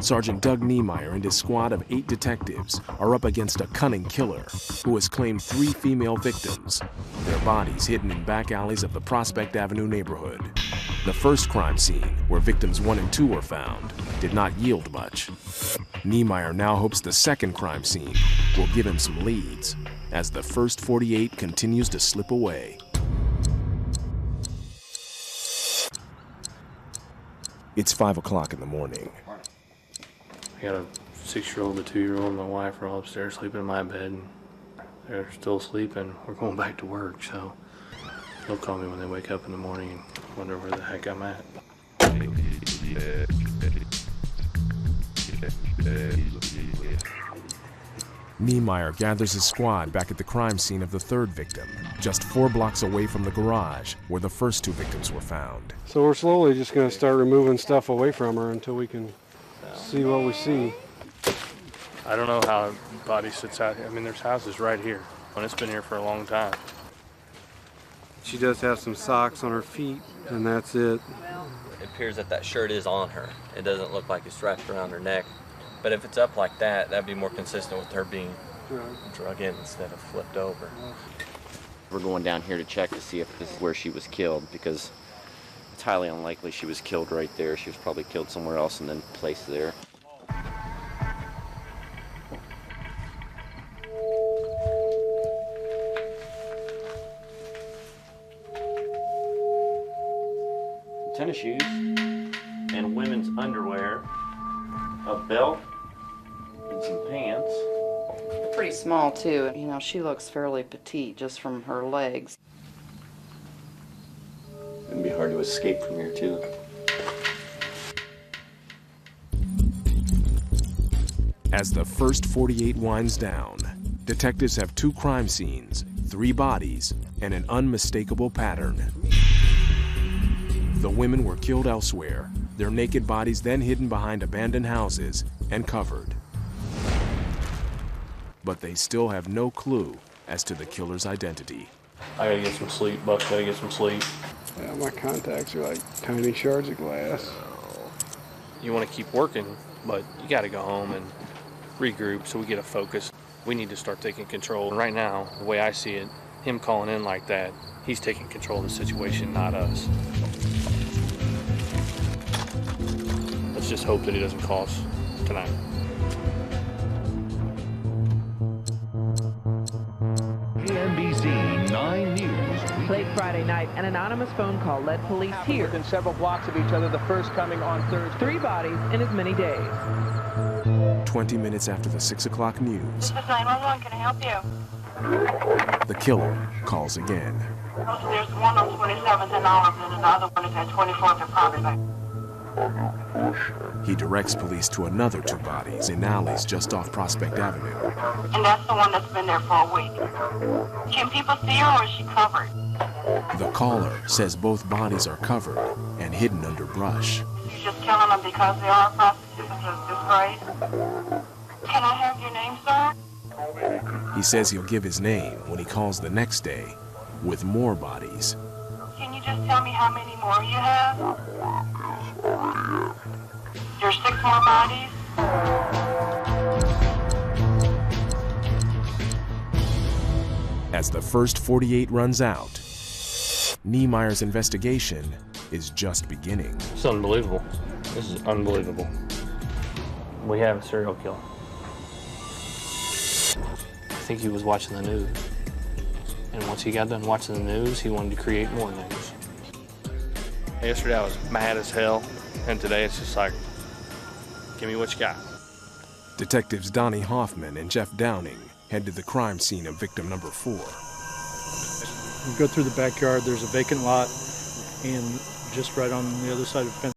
Sergeant Doug Niemeyer and his squad of 8 detectives are up against a cunning killer who has claimed 3 female victims, their bodies hidden in back alleys of the Prospect Avenue neighborhood. The first crime scene, where victims 1 and 2 were found, did not yield much. Niemeyer now hopes the second crime scene will give him some leads as the first 48 continues to slip away. It's 5 o'clock in the morning. I got a 6-year-old, a 2-year-old, and my wife are all upstairs sleeping in my bed. They're still sleeping. We're going back to work, so they'll call me when they wake up in the morning and wonder where the heck I'm at. Niemeyer gathers his squad back at the crime scene of the third victim, just 4 blocks away from the garage where the first 2 victims were found. So we're slowly just going to start removing stuff away from her until we can see what we see. I don't know how the body sits out here. I mean, there's houses right here, and it's been here for a long time. She does have some socks on her feet, and that's it. It appears that that shirt is on her. It doesn't look like it's wrapped around her neck. But if it's up like that, that'd be more consistent with her being drug in instead of flipped over. We're going down here to check to see if this is where she was killed, because it's highly unlikely she was killed right there. She was probably killed somewhere else and then placed there. Tennis shoes and women's underwear, a belt, and some pants. Pretty small too. You know, she looks fairly petite just from her legs. It'd be hard to escape from here too. As the first 48 winds down, detectives have 2 crime scenes, 3 bodies, and an unmistakable pattern. The women were killed elsewhere, their naked bodies then hidden behind abandoned houses and covered. But they still have no clue as to the killer's identity. I gotta get some sleep. Buck's gotta get some sleep. Yeah, my contacts are like tiny shards of glass. You want to keep working, but you gotta go home and regroup so we get a focus. We need to start taking control. And right now, the way I see it, him calling in like that, he's taking control of the situation, not us. Let's just hope that he doesn't call us tonight. NBC 9 News. Late Friday night, an anonymous phone call led police here. Within several blocks of each other, the first coming on Thursday. 3 bodies in as many days. 20 minutes after the 6 o'clock news, This is 911, can I help you? the killer calls again. There's one on 27th and Olive, and another one is at 24th and Prospect. He directs police to another 2 bodies in alleys just off Prospect Avenue. And that's the one that's been there for a week. Can people see her or is she covered? The caller says both bodies are covered and hidden under brush. You're just killing them because they are prostitutes of disgrace? Can I have your name, sir? He says he'll give his name when he calls the next day with more bodies. Can you just tell me how many more you have? There's 6 more bodies? As the first 48 runs out, Niemeyer's investigation is just beginning. It's unbelievable. This is unbelievable. We have a serial killer. I think he was watching the news. And once he got done watching the news, he wanted to create more news. Yesterday I was mad as hell, and today it's just like, give me what you got. Detectives Donnie Hoffman and Jeff Downing head to the crime scene of victim number 4. We go through the backyard, there's a vacant lot, and just right on the other side of the fence